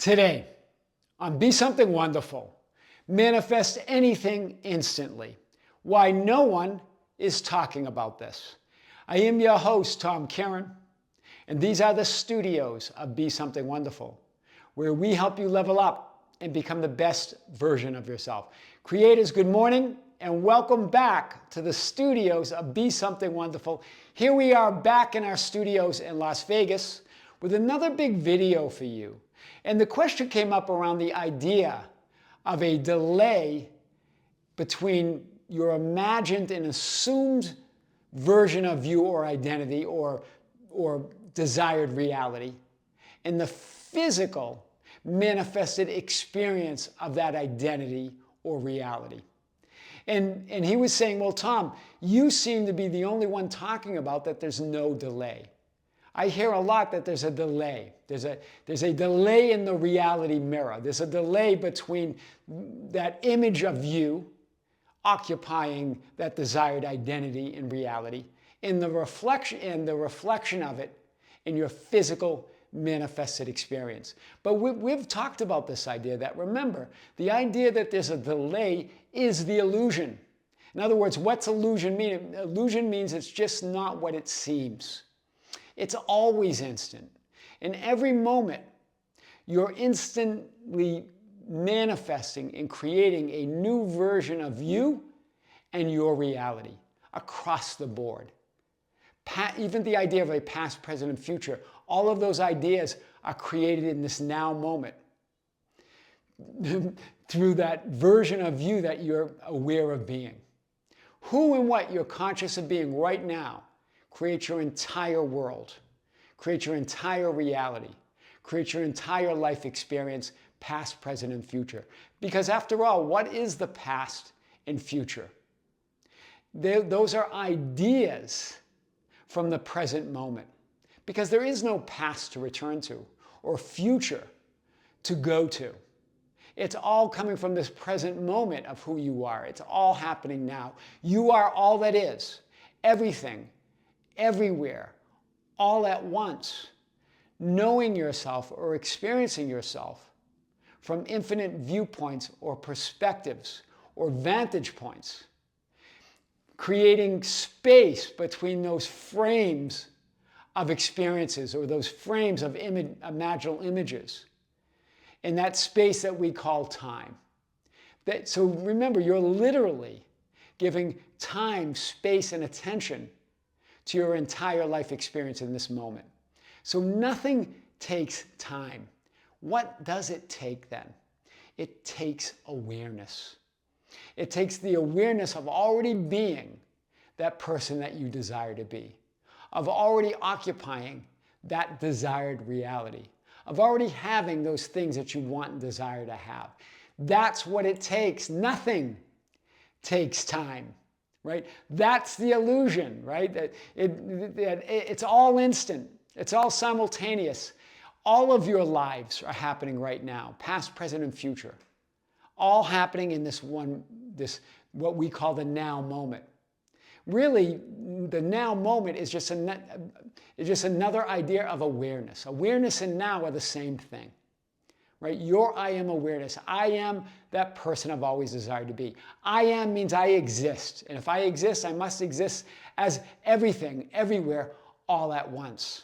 Today, on Be Something Wonderful, manifest anything instantly. Why no one is talking about this. I am your host, Tom Kearin, and these are the studios of Be Something Wonderful, where we help you level up and become the best version of yourself. Creators, good morning, and welcome back to the studios of Be Something Wonderful. Here we are back in our studios in Las Vegas with another big video for you. And the question came up around the idea of a delay between your imagined and assumed version of you or identity or desired reality and the physical manifested experience of that identity or reality. And he was saying, well, Tom, you seem to be the only one talking about that there's no delay. I hear a lot that there's a delay. There's a delay in the reality mirror. There's a delay between that image of you occupying that desired identity in reality and the reflection of it in your physical manifested experience. But we've talked about this idea that, remember, the idea that there's a delay is the illusion. In other words, what's illusion mean? Illusion means it's just not what it seems. It's always instant. In every moment, you're instantly manifesting and creating a new version of you and your reality across the board. Even the idea of a past, present, and future, all of those ideas are created in this now moment through that version of you that you're aware of being. Who and what you're conscious of being right now creates your entire world, creates your entire reality, creates your entire life experience, past, present, and future. Because after all, what is the past and future? Those are ideas from the present moment. Because there is no past to return to or future to go to. It's all coming from this present moment of who you are. It's all happening now. You are all that is, everything, everywhere, all at once, knowing yourself or experiencing yourself from infinite viewpoints or perspectives or vantage points, creating space between those frames of experiences or those frames of imaginal images in that space that we call time. So remember, you're literally giving time, space, and attention to your entire life experience in this moment. So nothing takes time. What does it take then? It takes awareness. It takes the awareness of already being that person that you desire to be, of already occupying that desired reality, of already having those things that you want and desire to have. That's what it takes. Nothing takes time. Right? That's the illusion, right? That it's all instant. It's all simultaneous. All of your lives are happening right now, past, present, and future. All happening in this what we call the now moment. Really, the now moment is just another idea of awareness. Awareness and now are the same thing. Right? Your I am awareness. I am that person I've always desired to be. I am means I exist. And if I exist, I must exist as everything, everywhere, all at once.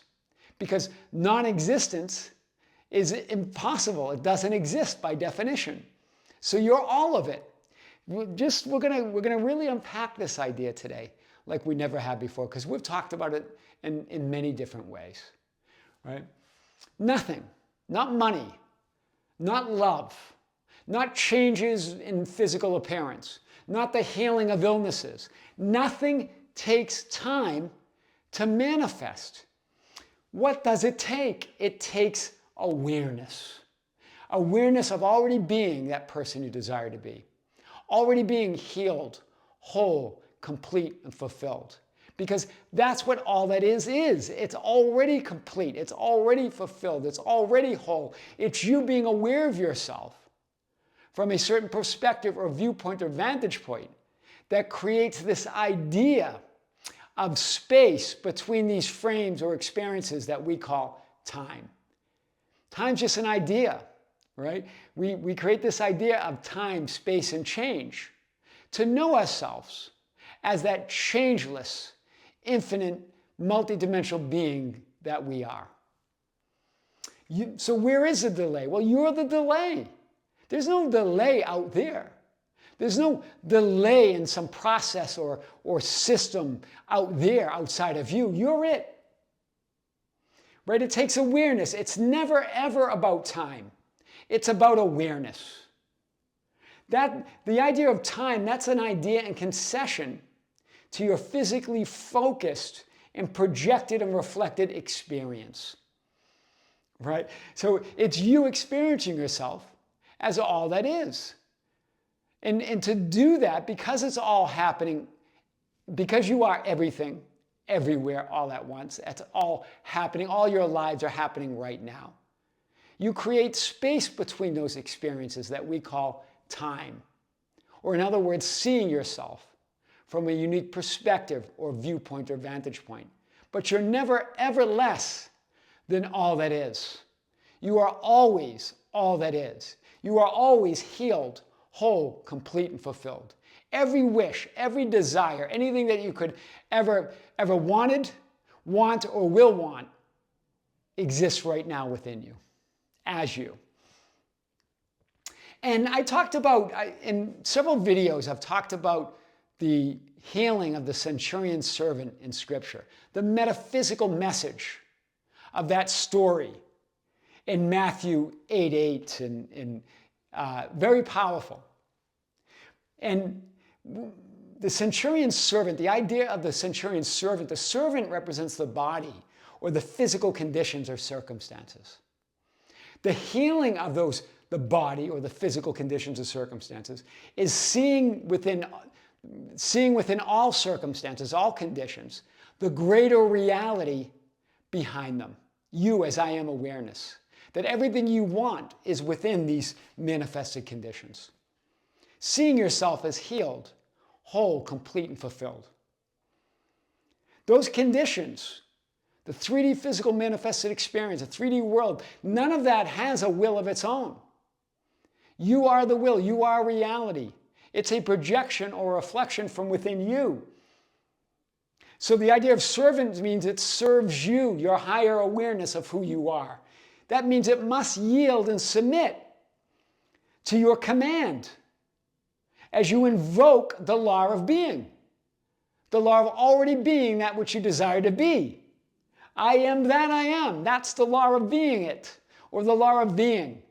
Because non-existence is impossible. It doesn't exist by definition. So you're all of it. We're gonna really unpack this idea today like we never have before, because we've talked about it in many different ways. Right? Nothing, not money, not love, not changes in physical appearance, not the healing of illnesses. Nothing takes time to manifest. What does it take? It takes awareness. Awareness of already being that person you desire to be. Already being healed, whole, complete, and fulfilled. Because that's what all that is. It's already complete. It's already fulfilled. It's already whole. It's you being aware of yourself from a certain perspective or viewpoint or vantage point that creates this idea of space between these frames or experiences that we call time. Time's just an idea. right? We create this idea of time, space, and change to know ourselves as that changeless, infinite, multidimensional being that we are. So where is the delay? Well, you're the delay. There's no delay out there. There's no delay in some process or system out there outside of you. You're it. Right? It takes awareness. It's never, ever about time. It's about awareness. The idea of time, that's an idea and concession to your physically focused and projected and reflected experience. Right? So it's you experiencing yourself as all that is. And to do that, because it's all happening, because you are everything, everywhere, all at once, it's all happening, all your lives are happening right now. You create space between those experiences that we call time. Or in other words, seeing yourself from a unique perspective or viewpoint or vantage point. But you're never, ever less than all that is. You are always all that is. You are always healed, whole, complete, and fulfilled. Every wish, every desire, anything that you could ever wanted, want, or will want exists right now within you, as you. And I talked about, in several videos, I've talked about the healing of the centurion servant in Scripture, the metaphysical message of that story in Matthew 8:8, and very powerful. And the centurion servant, the idea of the centurion servant, the servant represents the body or the physical conditions or circumstances. The healing of the body or the physical conditions or circumstances is seeing within all circumstances, all conditions, the greater reality behind them. You as I am awareness. That everything you want is within these manifested conditions. Seeing yourself as healed, whole, complete, and fulfilled. Those conditions, the 3D physical manifested experience, the 3D world, none of that has a will of its own. You are the will. You are reality. It's a projection or reflection from within you. So the idea of servant means it serves you, your higher awareness of who you are. That means it must yield and submit to your command as you invoke the law of being, the law of already being that which you desire to be. I am that I am. That's the law of being it, or the law of being.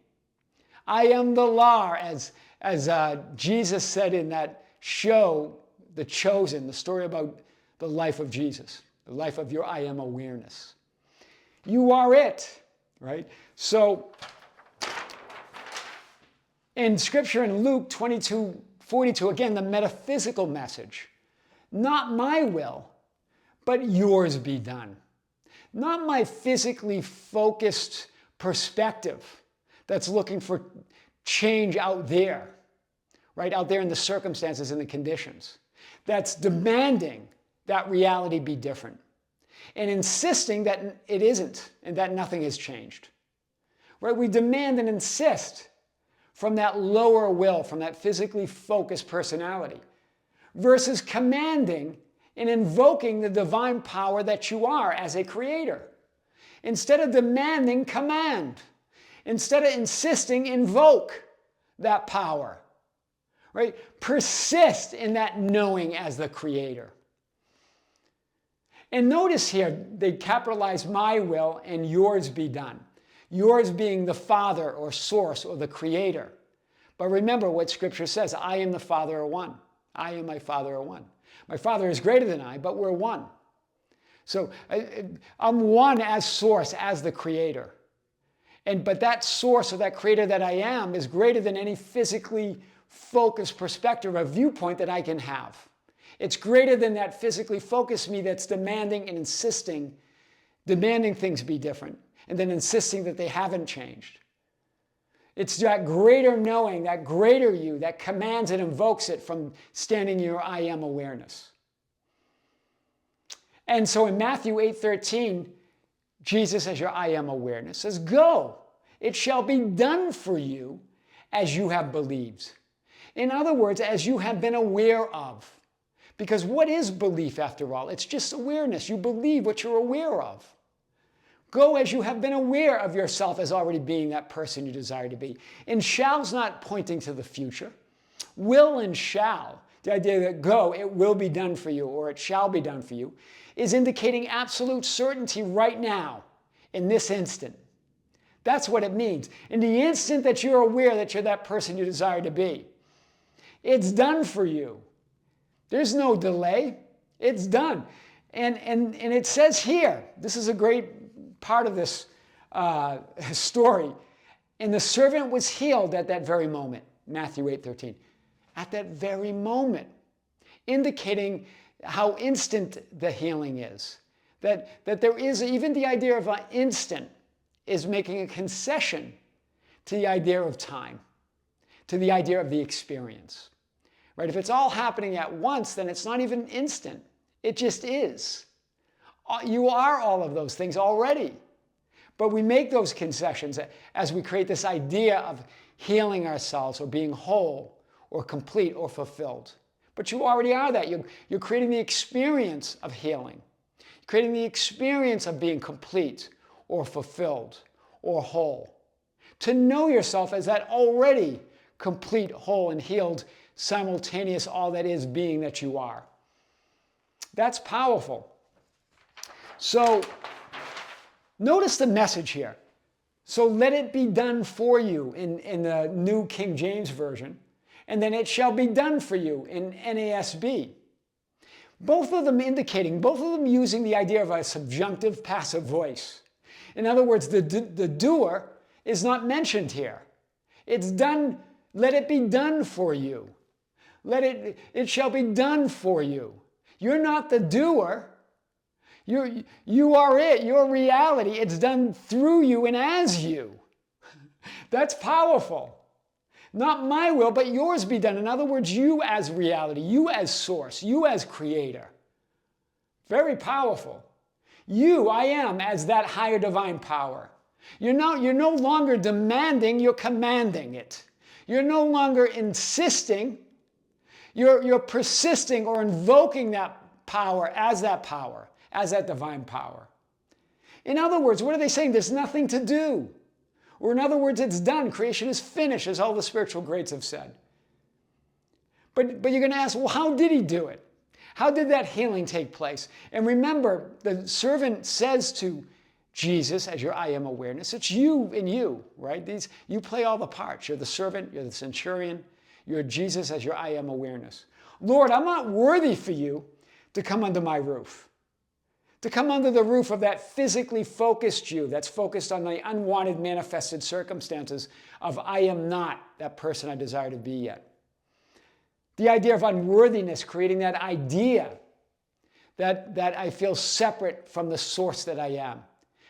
I am the law, as Jesus said in that show, The Chosen, the story about the life of Jesus, the life of your I am awareness. You are it, right? So, in Scripture in Luke 22:42, again, the metaphysical message. Not my will, but yours be done. Not my physically focused perspective that's looking for change out there, right? Out there in the circumstances and the conditions. That's demanding that reality be different and insisting that it isn't and that nothing has changed, right? We demand and insist from that lower will, from that physically focused personality, versus commanding and invoking the divine power that you are as a creator. Instead of demanding, command. Instead of insisting, invoke that power, right? Persist in that knowing as the creator. And notice here, they capitalize my will and yours be done. Yours being the Father or source or the creator. But remember what Scripture says, I and the Father are one. I and my Father are one. My Father is greater than I, but we're one. So I'm one as source, as the creator. But that source or that creator that I am is greater than any physically focused perspective or viewpoint that I can have. It's greater than that physically focused me that's demanding and insisting, demanding things be different, and then insisting that they haven't changed. It's that greater knowing, that greater you, that commands and invokes it from standing in your I am awareness. And so in Matthew 8:13, Jesus, as your I am awareness, says, go it shall be done for you as you have believed. In other words, as you have been aware of. Because what is belief after all? It's just awareness. You believe what you're aware of. Go as you have been aware of yourself as already being that person you desire to be. And shall's not pointing to the future. Will and shall, the idea that go, it will be done for you, or it shall be done for you, is indicating absolute certainty right now, in this instant. That's what it means. In the instant that you're aware that you're that person you desire to be, it's done for you. There's no delay. It's done. And it says here, this is a great part of this story, and the servant was healed at that very moment, Matthew 8:13. At that very moment, indicating how instant the healing is. That there is, even the idea of an instant is making a concession to the idea of time, to the idea of the experience. Right? If it's all happening at once, then it's not even instant. It just is. You are all of those things already. But we make those concessions as we create this idea of healing ourselves or being whole or complete or fulfilled. But you already are that. You're creating the experience of healing. You're creating the experience of being complete or fulfilled or whole. To know yourself as that already complete, whole, and healed, simultaneous, all that is being that you are. That's powerful. So, notice the message here. So let it be done for you in the New King James Version, and then it shall be done for you in NASB. Both of them using the idea of a subjunctive passive voice. In other words, the doer is not mentioned here. It's done, let it be done for you. It shall be done for you. You're not the doer. You are it, your reality. It's done through you and as you. That's powerful. Not my will, but yours be done. In other words, you as reality, you as source, you as creator. Very powerful. You, I am, as that higher divine power. You're no longer demanding, you're commanding it. You're no longer insisting, you're persisting or invoking that power, as that divine power. In other words, what are they saying? There's nothing to do. Or in other words, it's done. Creation is finished, as all the spiritual greats have said. But you're going to ask, well, how did he do it? How did that healing take place? And remember, the servant says to Jesus, as your I am awareness, it's you and you, right? You play all the parts. You're the servant, you're the centurion, you're Jesus as your I am awareness. Lord, I'm not worthy for you to come under my roof. To come under the roof of that physically focused you that's focused on the unwanted manifested circumstances of I am not that person I desire to be yet. The idea of unworthiness, creating that idea that I feel separate from the source that I am,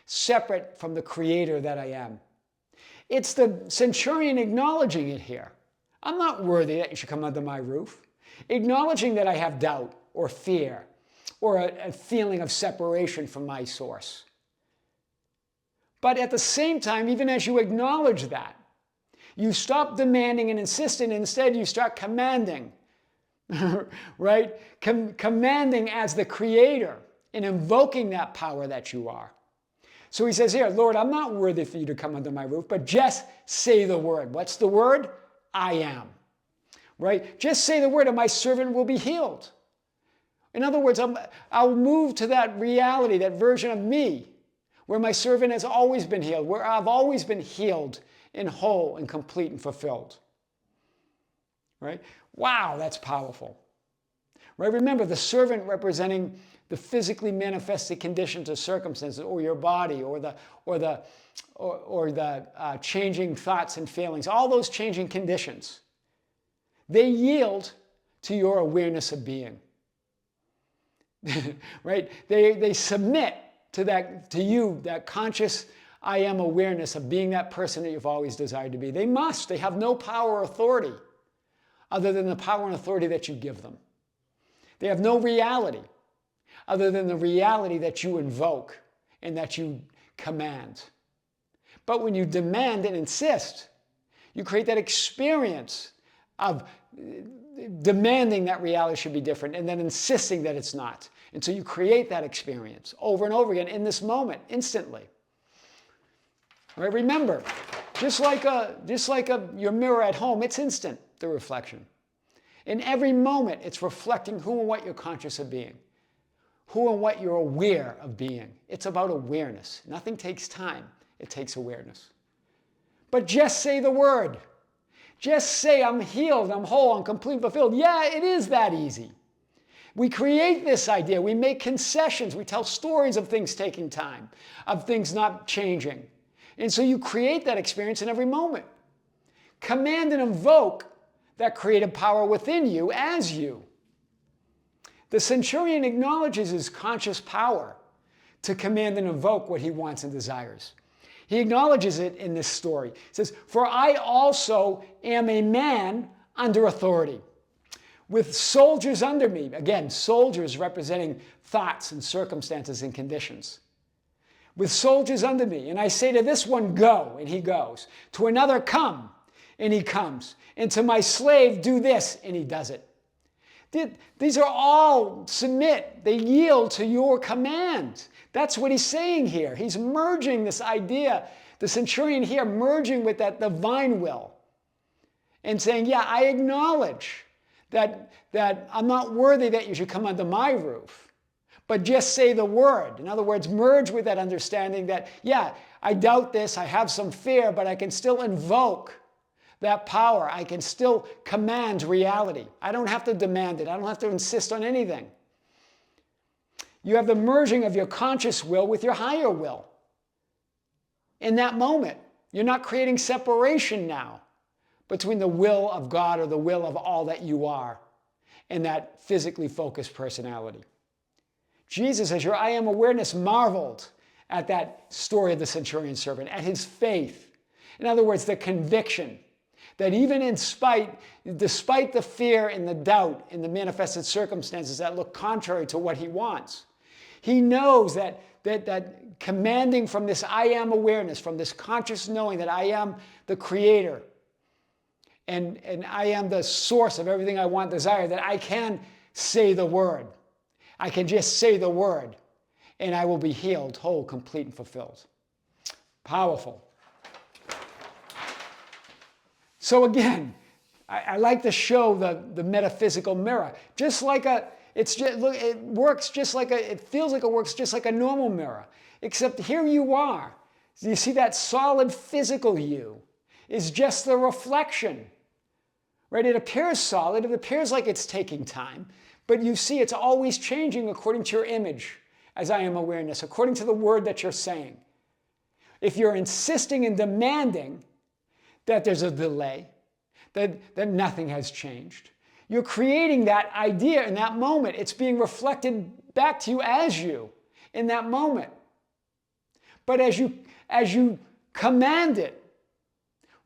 separate from the creator that I am. It's the centurion acknowledging it here. I'm not worthy that you should come under my roof. Acknowledging that I have doubt or fear or a feeling of separation from my source. But at the same time, even as you acknowledge that, you stop demanding and insisting, and instead you start commanding, right? Commanding as the creator and invoking that power that you are. So he says here, Lord, I'm not worthy for you to come under my roof, but just say the word. What's the word? I am. Right? Just say the word and my servant will be healed. In other words, I'll move to that reality, that version of me, where my servant has always been healed, where I've always been healed and whole and complete and fulfilled. Right? Wow, that's powerful. Right? Remember, the servant representing the physically manifested conditions or circumstances, or your body, or the changing thoughts and feelings, all those changing conditions. They yield to your awareness of being. Right? They submit to you, that conscious I am awareness of being that person that you've always desired to be. They must. They have no power or authority other than the power and authority that you give them. They have no reality other than the reality that you invoke and that you command. But when you demand and insist, you create that experience of demanding that reality should be different and then insisting that it's not. And so you create that experience over and over again in this moment, instantly. All right, remember, just like your mirror at home, it's instant, the reflection. In every moment, it's reflecting who and what you're conscious of being, who and what you're aware of being. It's about awareness. Nothing takes time. It takes awareness. But just say the word. Just say, I'm healed, I'm whole, I'm complete, fulfilled. Yeah, it is that easy. We create this idea. We make concessions. We tell stories of things taking time, of things not changing. And so you create that experience in every moment. Command and invoke that creative power within you as you. The centurion acknowledges his conscious power to command and invoke what he wants and desires. He acknowledges it in this story. He says, "For I also am a man under authority, with soldiers under me." Again, soldiers representing thoughts and circumstances and conditions. "With soldiers under me, and I say to this one, go, and he goes. To another, come, and he comes. And to my slave, do this, and he does it." These are all submit. They yield to your command. That's what he's saying here. He's merging this idea, the centurion here, merging with that divine will and saying, yeah, I acknowledge that I'm not worthy that you should come under my roof, but just say the word. In other words, merge with that understanding that, yeah, I doubt this, I have some fear, but I can still invoke that power. I can still command reality. I don't have to demand it. I don't have to insist on anything. You have the merging of your conscious will with your higher will. In that moment, you're not creating separation now between the will of God or the will of all that you are and that physically focused personality. Jesus, as your I am awareness, marveled at that story of the centurion servant, at his faith. In other words, the conviction that even despite the fear and the doubt and the manifested circumstances that look contrary to what he wants, he knows that commanding from this I am awareness, from this conscious knowing that I am the creator and I am the source of everything I want, desire, that I can say the word. I can just say the word and I will be healed, whole, complete, and fulfilled. Powerful. So again, I like to show the metaphysical mirror. Just like it feels like it works just like a normal mirror. Except here you are. You see that solid physical you is just the reflection. Right? It appears solid, it appears like it's taking time, but you see it's always changing according to your image as I am awareness, according to the word that you're saying. If you're insisting and demanding that there's a delay, that nothing has changed, you're creating that idea in that moment. It's being reflected back to you as you in that moment. But as you command it,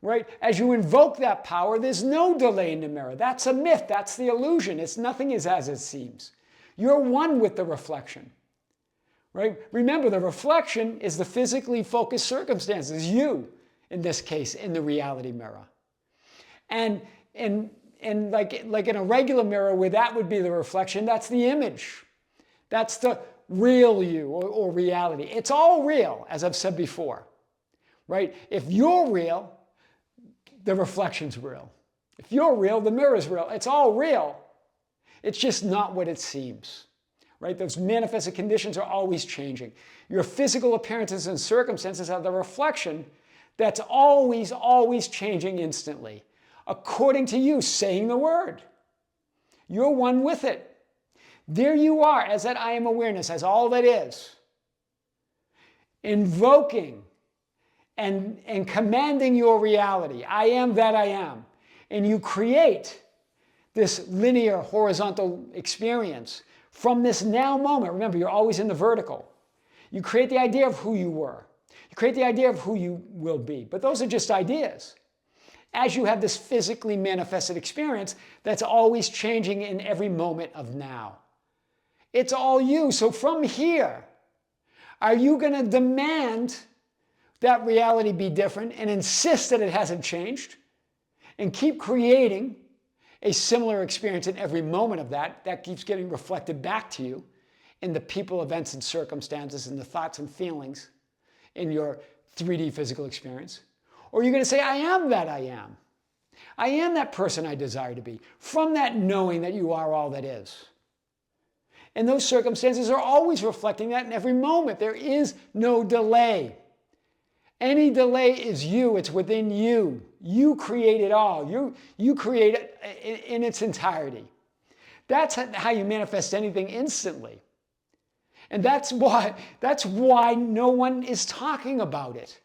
right, as you invoke that power, there's no delay in the mirror. That's a myth. That's the illusion. Nothing is as it seems. You're one with the reflection. Right? Remember, the reflection is the physically focused circumstances, you, in this case, in the reality mirror. And like in a regular mirror where that would be the reflection, that's the image. That's the real you or reality. It's all real, as I've said before. Right? If you're real, the reflection's real. If you're real, the mirror's real. It's all real. It's just not what it seems. Right? Those manifested conditions are always changing. Your physical appearances and circumstances are the reflection that's always, always changing instantly, according to you saying the word. You're one with it. There you are as that I am awareness, as all that is, invoking and commanding your reality. I am that I am. And you create this linear, horizontal experience from this now moment. Remember, you're always in the vertical. You create the idea of who you were. You create the idea of who you will be. But those are just ideas. As you have this physically manifested experience that's always changing in every moment of now. It's all you. So from here, are you going to demand that reality be different and insist that it hasn't changed and keep creating a similar experience in every moment of that keeps getting reflected back to you in the people, events, and circumstances and the thoughts and feelings in your 3D physical experience. Or you're going to say, I am that I am. I am that person I desire to be, from that knowing that you are all that is. And those circumstances are always reflecting that in every moment. There is no delay. Any delay is you. It's within you. You create it all. You create it in its entirety. That's how you manifest anything instantly. And that's why no one is talking about it.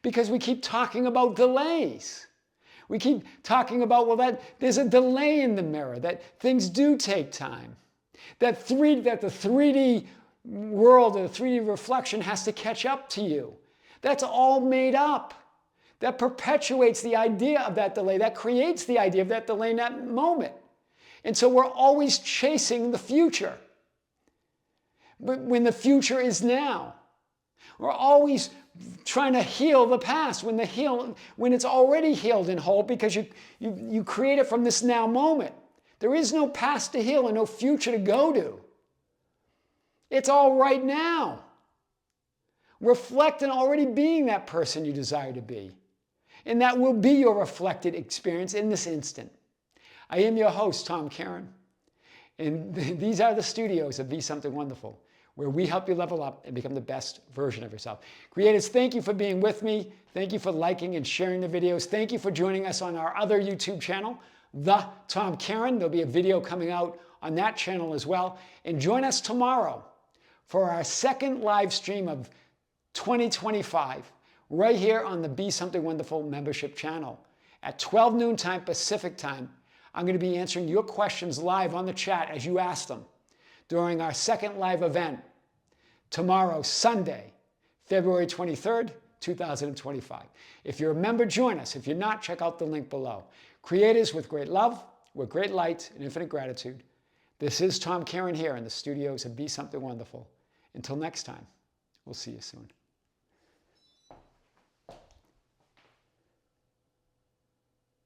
Because we keep talking about delays. We keep talking about, well, that there's a delay in the mirror, that things do take time. That the 3D world, or the 3D reflection has to catch up to you. That's all made up. That perpetuates the idea of that delay. That creates the idea of that delay in that moment. And so we're always chasing the future. But when the future is now. We're always trying to heal the past when it's already healed and whole, because you create it from this now moment. There is no past to heal and no future to go to. It's all right now. Reflect on already being that person you desire to be. And that will be your reflected experience in this instant. I am your host, Tom Kearin. And these are the studios of Be Something Wonderful, where we help you level up and become the best version of yourself. Creators, thank you for being with me. Thank you for liking and sharing the videos. Thank you for joining us on our other YouTube channel, The Tom Kearin. There'll be a video coming out on that channel as well. And join us tomorrow for our second live stream of 2025, right here on the Be Something Wonderful membership channel. At 12 noon time Pacific time, I'm going to be answering your questions live on the chat as you ask them during our second live event tomorrow, Sunday, February 23rd, 2025. If you're a member, join us. If you're not, check out the link below. Creators, with great love, with great light and infinite gratitude, this is Tom Kearin here in the studios of Be Something Wonderful. Until next time, we'll see you soon.